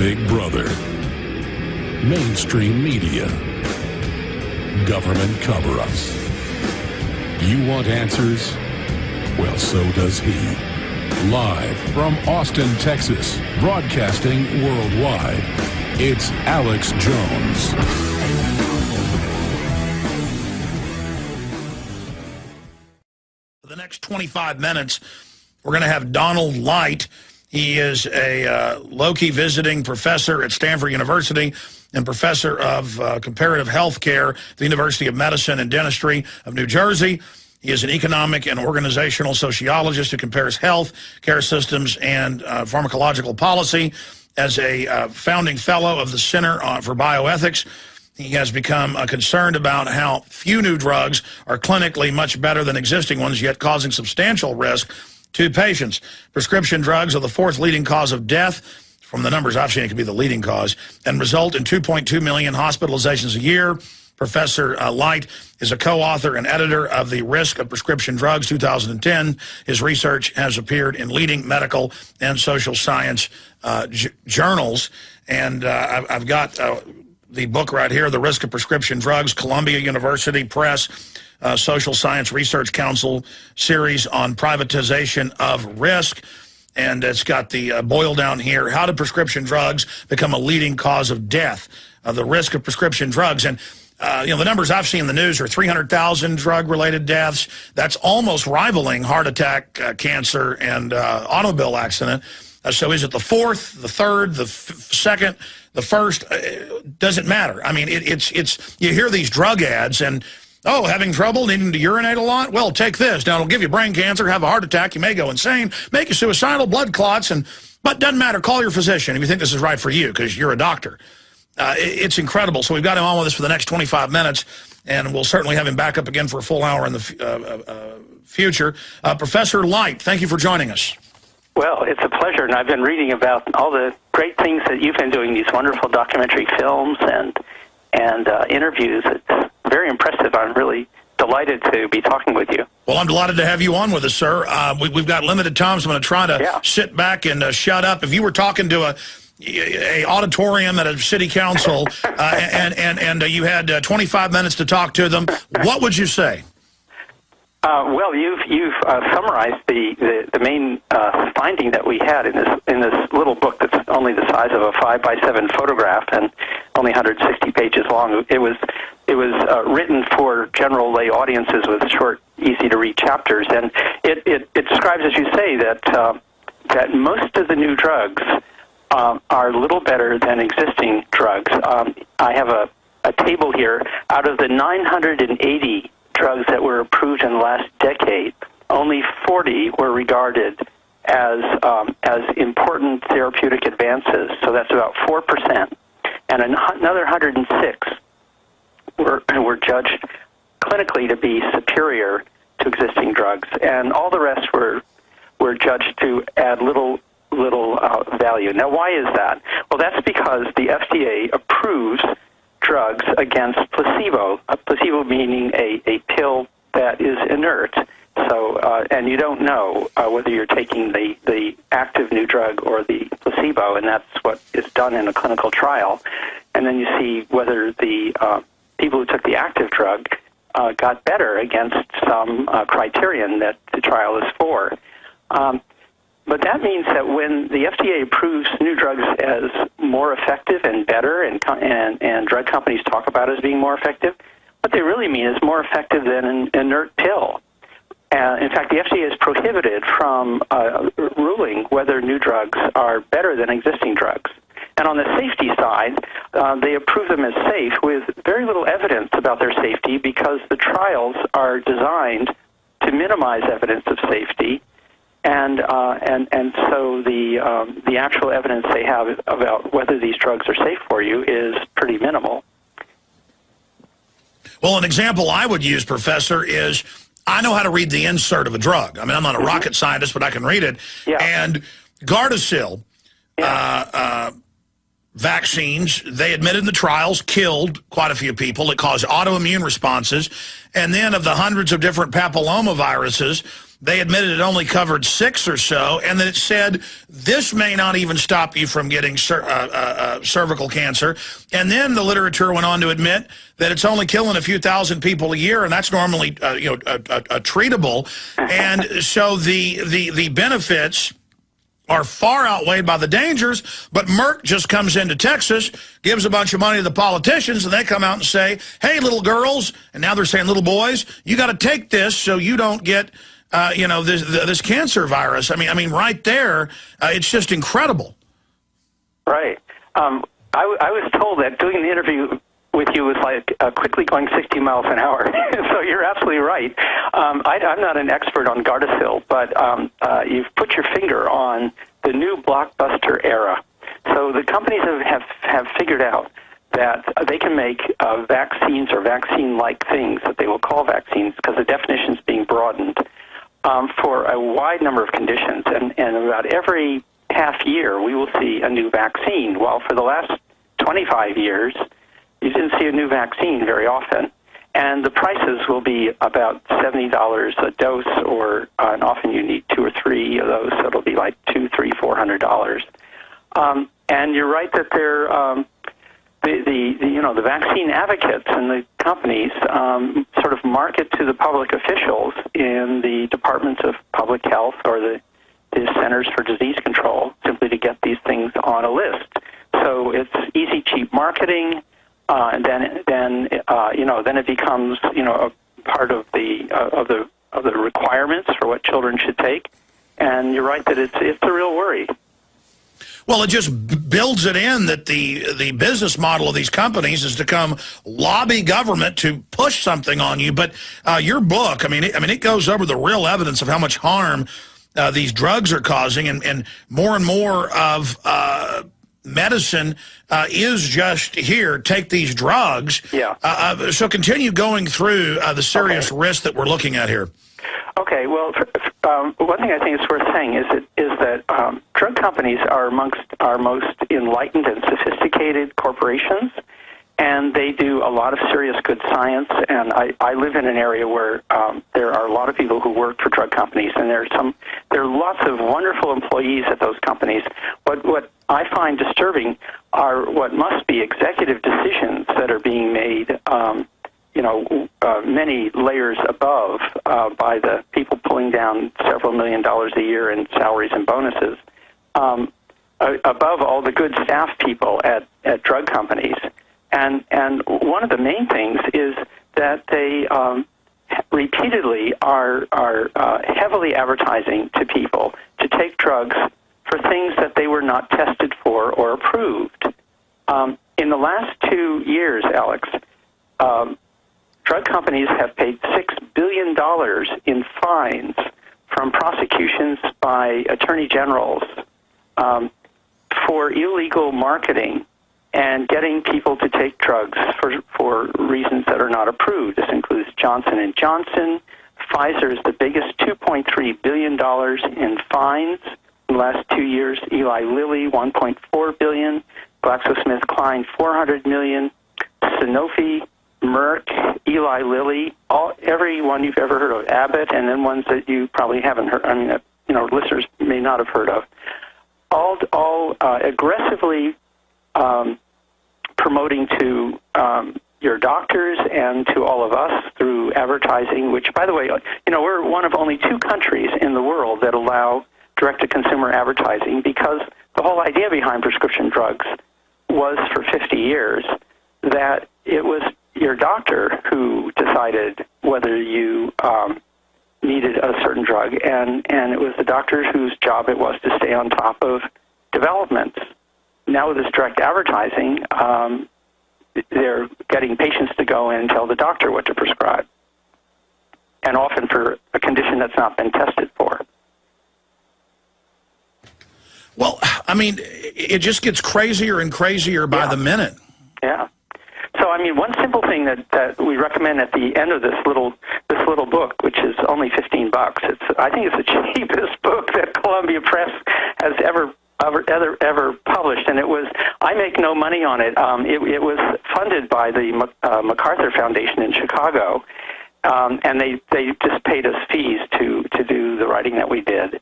Big Brother, mainstream media, government cover-ups. You want answers? Well, so does he. Live from Austin, Texas, broadcasting worldwide, it's Alex Jones. For the next 25 minutes, we're going to have Donald Light. He is a low-key visiting professor at Stanford University and professor of comparative health care at the University of Medicine and Dentistry of New Jersey. He is an economic and organizational sociologist who compares health care systems and pharmacological policy. As a founding fellow of the Center for Bioethics, he has become concerned about how few new drugs are clinically much better than existing ones, yet causing substantial risk to patients. Prescription drugs are the fourth leading cause of death. From the numbers I've seen, it could be the leading cause, and result in 2.2 million hospitalizations a year. Professor Light is a co-author and editor of The Risk of Prescription Drugs, 2010. His research has appeared in leading medical and social science journals. And I've got the book right here, The Risk of Prescription Drugs, Columbia University Press, Social Science Research Council series on privatization of risk. And it's got the boil down here, how do prescription drugs become a leading cause of death? The risk of prescription drugs. And the numbers I've seen in the news are 300,000 drug-related deaths. That's almost rivaling heart attack, cancer, and automobile accident. So is it the fourth, the third, the second, the first? Doesn't matter. I mean, it's you hear these drug ads and, oh, having trouble, needing to urinate a lot? Well, take this. Now, it'll give you brain cancer, have a heart attack, you may go insane, make you suicidal, blood clots, but doesn't matter. Call your physician if you think this is right for you because you're a doctor. It's incredible. So we've got him on with us for the next 25 minutes, and we'll certainly have him back up again for a full hour in the future. Professor Light, thank you for joining us. Well, it's a pleasure, and I've been reading about all the great things that you've been doing, these wonderful documentary films and interviews. It's very impressive. I'm really delighted to be talking with you. Well, I'm delighted to have you on with us, sir. We've got limited time, so I'm going to try to sit back and shut up. If you were talking to a auditorium at a city council and you had 25 minutes to talk to them, what would you say? Well, you've summarized the main finding that we had in this little book that's only the size of a 5x7 photograph and only 160 pages long. It was written for general lay audiences with short, easy to read chapters, and it describes, as you say, that most of the new drugs are little better than existing drugs. I have a table here. Out of the 980 drugs that were approved in the last decade, only 40 were regarded as important therapeutic advances. So that's about 4%, and another 106 were judged clinically to be superior to existing drugs, and all the rest were judged to add little value. Now, why is that? Well, that's because the FDA approves drugs against placebo, a placebo meaning a pill that is inert. So, and you don't know whether you're taking the active new drug or the placebo, and that's what is done in a clinical trial. And then you see whether the people who took the active drug got better against some criterion that the trial is for. But that means that when the FDA approves new drugs as more effective and better, and drug companies talk about it as being more effective, what they really mean is more effective than an inert pill. In fact, the FDA is prohibited from ruling whether new drugs are better than existing drugs. And on the safety side, they approve them as safe with very little evidence about their safety because the trials are designed to minimize evidence of safety. And so the actual evidence they have about whether these drugs are safe for you is pretty minimal. Well, an example I would use, Professor, is I know how to read the insert of a drug. I mean, I'm not a rocket scientist, but I can read it. Yeah. And Gardasil vaccines, they admitted in the trials, killed quite a few people. It caused autoimmune responses. And then of the hundreds of different papillomaviruses, they admitted it only covered 6 or so, and that it said this may not even stop you from getting cervical cancer. And then the literature went on to admit that it's only killing a few thousand people a year, and that's normally treatable. And so the benefits are far outweighed by the dangers, but Merck just comes into Texas, gives a bunch of money to the politicians, and they come out and say, hey, little girls, and now they're saying little boys, you got to take this so you don't get this cancer virus. I mean, right there, it's just incredible. Right. I was told that doing the interview with you was like quickly going 60 miles an hour. So you're absolutely right. I'm not an expert on Gardasil, but you've put your finger on the new blockbuster era. So the companies have figured out that they can make vaccines or vaccine-like things that they will call vaccines because the definition is being broadened for a wide number of conditions. And about every half year, we will see a new vaccine. Well, for the last 25 years, you didn't see a new vaccine very often. And the prices will be about $70 a dose, and often you need 2 or 3 of those, so it'll be like $200, $300, $400. And you're right that they're the vaccine advocates and the companies sort of market to the public officials in the departments of public health or the Centers for Disease Control simply to get these things on a list. So it's easy, cheap marketing. And then it becomes a part of the requirements for what children should take. And you're right that it's a real worry. Well, it just builds it in that the business model of these companies is to come lobby government to push something on you. But your book, it goes over the real evidence of how much harm these drugs are causing, and more of medicine is just here. Take these drugs. Yeah. So continue going through the serious risk that we're looking at here. Okay. Well, one thing I think is worth saying is that drug companies are amongst our most enlightened and sophisticated corporations, and they do a lot of serious good science. And I live in an area where there are a lot of people who work for drug companies, and there are lots of wonderful employees at those companies. What I find disturbing are what must be executive decisions that are being made, many layers above by the people pulling down several $1 million a year in salaries and bonuses, above all the good staff people at drug companies. And one of the main things is that they repeatedly are heavily advertising to people to take drugs for things that they were not tested for or approved. In the last 2 years, Alex, drug companies have paid $6 billion in fines from prosecutions by attorney generals for illegal marketing and getting people to take drugs for reasons that are not approved. This includes Johnson & Johnson. Pfizer is the biggest, $2.3 billion in fines in the last 2 years. Eli Lilly, $1.4 billion. GlaxoSmithKline, $400 million. Sanofi, Merck, Eli Lilly, everyone you've ever heard of, Abbott, and then ones that you probably haven't heard, listeners may not have heard of, all aggressively promoting to your doctors and to all of us through advertising, which, by the way, we're one of only 2 countries in the world that allow direct-to-consumer advertising, because the whole idea behind prescription drugs was for 50 years that it was your doctor who decided whether you needed a certain drug, and it was the doctor whose job it was to stay on top of developments. Now with this direct advertising, they're getting patients to go in and tell the doctor what to prescribe, and often for a condition that's not been tested for. Well, it just gets crazier and crazier by the minute. Yeah. So, one simple thing that we recommend at the end of this little book, which is only $15, I think it's the cheapest book that Columbia Press has ever published, and I make no money on it. It was funded by the MacArthur Foundation in Chicago, and they just paid us fees to do the writing that we did,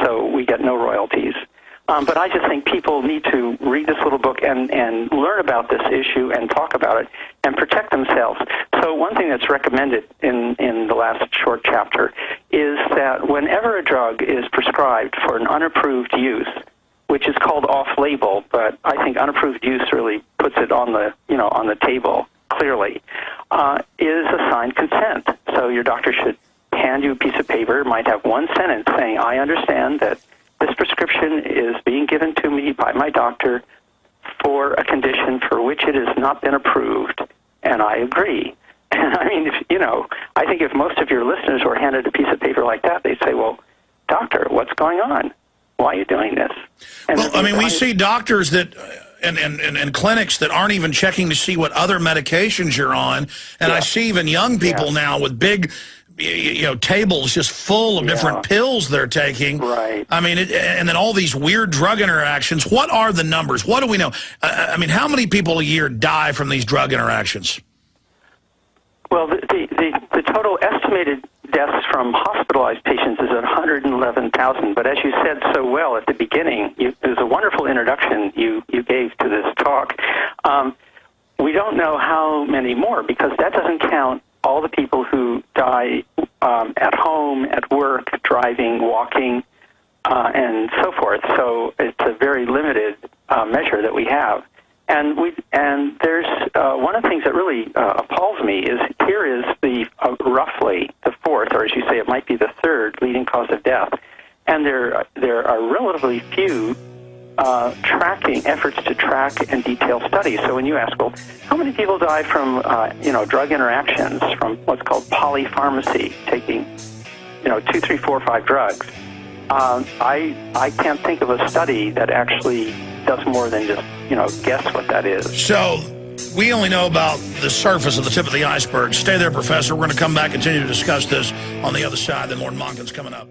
so we get no royalties. But I just think people need to read this little book and learn about this issue and talk about it and protect themselves. So one thing that's recommended in the last short chapter is that whenever a drug is prescribed for an unapproved use, which is called off-label, but I think unapproved use really puts it on the table clearly, is assigned consent. So your doctor should hand you a piece of paper. It might have one sentence saying, I understand that this prescription is being given to me by my doctor for a condition for which it has not been approved, and I agree. And I mean, I think if most of your listeners were handed a piece of paper like that, they'd say, well, doctor, what's going on? Why are you doing this? And well, I mean, we see doctors that and clinics that aren't even checking to see what other medications you're on, and I see even young people now with big tables just full of different pills they're taking. Right. I mean, and then all these weird drug interactions. What are the numbers? What do we know? I mean, how many people a year die from these drug interactions? Well, the total estimated deaths from hospitalized patients is 111,000. But as you said so well at the beginning, it was a wonderful introduction you gave to this talk. We don't know how many more, because that doesn't count all the people who die at home, at work, driving, walking, and so forth. So it's a very limited measure that we have. And there's one of the things that really appalls me is here is the roughly the fourth, or as you say, it might be the third leading cause of death, and there are relatively few efforts to track and detail studies. So when you ask, well, how many people die from drug interactions, from what's called polypharmacy, taking 2, 3, 4, 5 drugs, I can't think of a study that actually does more than just guess what that is. So we only know about the surface of the tip of the iceberg. Stay there, Professor. We're going to come back and continue to discuss this on the other side. Then Lord Monken's coming up.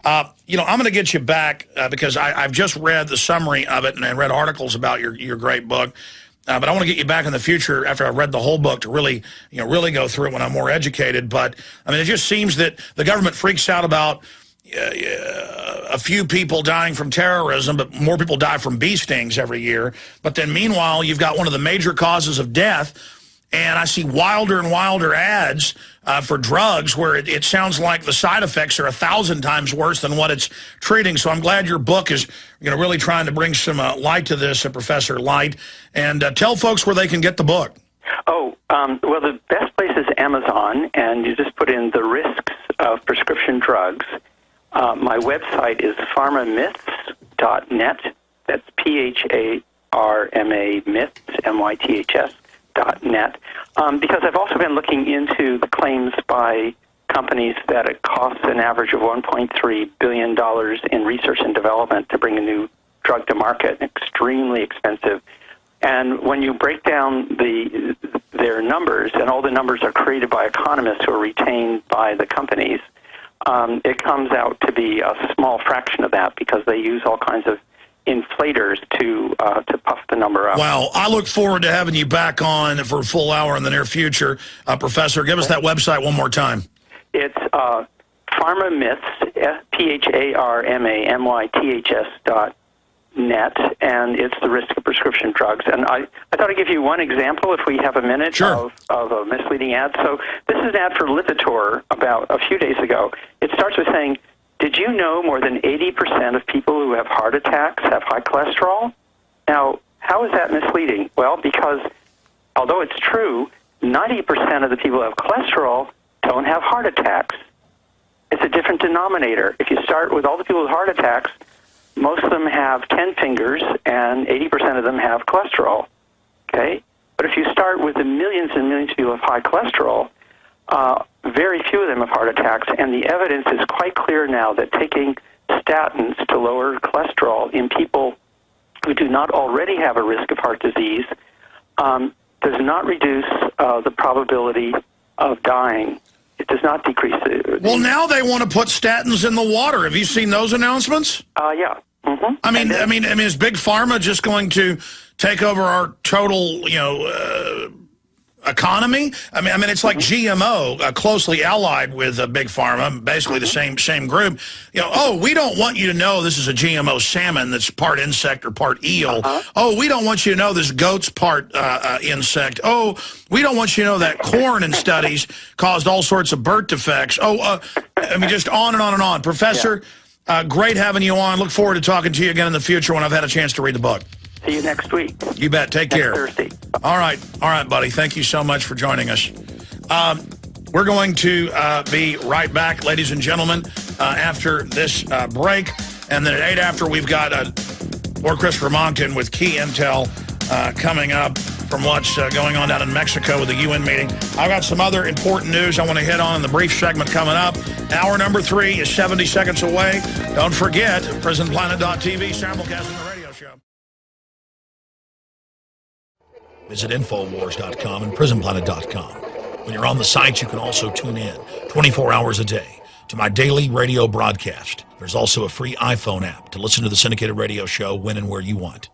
I'm going to get you back because I've just read the summary of it and I read articles about your great book. But I want to get you back in the future after I read the whole book to really go through it when I'm more educated. But I mean, it just seems that the government freaks out about a few people dying from terrorism, but more people die from bee stings every year. But then meanwhile, you've got one of the major causes of death. And I see wilder and wilder ads for drugs where it sounds like the side effects are 1,000 times worse than what it's treating. So I'm glad your book is really trying to bring some light to this, Professor Light. And tell folks where they can get the book. Oh, well, the best place is Amazon, and you just put in the risks of prescription drugs. My website is pharmamyths.net. That's PHARMA myths, MYTHS.net. Because I've also been looking into the claims by companies that it costs an average of $1.3 billion in research and development to bring a new drug to market, extremely expensive. And when you break down their numbers, and all the numbers are created by economists who are retained by the companies, it comes out to be a small fraction of that because they use all kinds of inflators to puff the number up. Wow. I look forward to having you back on for a full hour in the near future. Professor, give us that website one more time. It's PharmaMyths, PHARMAMYTHS.net, and it's the risk of prescription drugs. And I thought I'd give you one example, if we have a minute, sure, of a misleading ad. So this is an ad for Lipitor about a few days ago. It starts with saying, did you know more than 80% of people who have heart attacks have high cholesterol? Now, how is that misleading? Well, because although it's true, 90% of the people who have cholesterol don't have heart attacks. It's a different denominator. If you start with all the people with heart attacks, most of them have 10 fingers and 80% of them have cholesterol. Okay? But if you start with the millions and millions of people with high cholesterol, very few of them have heart attacks, and the evidence is quite clear now that taking statins to lower cholesterol in people who do not already have a risk of heart disease does not reduce the probability of dying. It does not decrease the... Well, now they want to put statins in the water. Have you seen those announcements? Yeah. Mm-hmm. I mean, is Big Pharma just going to take over our total, economy. I mean, it's like GMO, closely allied with Big Pharma, basically the same group. Oh, we don't want you to know this is a GMO salmon that's part insect or part eel. Oh, we don't want you to know this goat's part insect. Oh, we don't want you to know that corn in studies caused all sorts of birth defects. I mean, just on and on and on. Professor, great having you on. Look forward to talking to you again in the future when I've had a chance to read the book. See you next week. You bet. Take care. Thursday. All right, buddy. Thank you so much for joining us. We're going to be right back, ladies and gentlemen, after this break. And then at 8 after, we've got Lord Christopher Monckton with key intel coming up from what's going on down in Mexico with the UN meeting. I've got some other important news I want to hit on in the brief segment coming up. Hour number 3 is 70 seconds away. Don't forget, prisonplanet.tv, simulcasting the radio show. Visit Infowars.com and PrisonPlanet.com. When you're on the sites, you can also tune in 24 hours a day to my daily radio broadcast. There's also a free iPhone app to listen to the syndicated radio show when and where you want.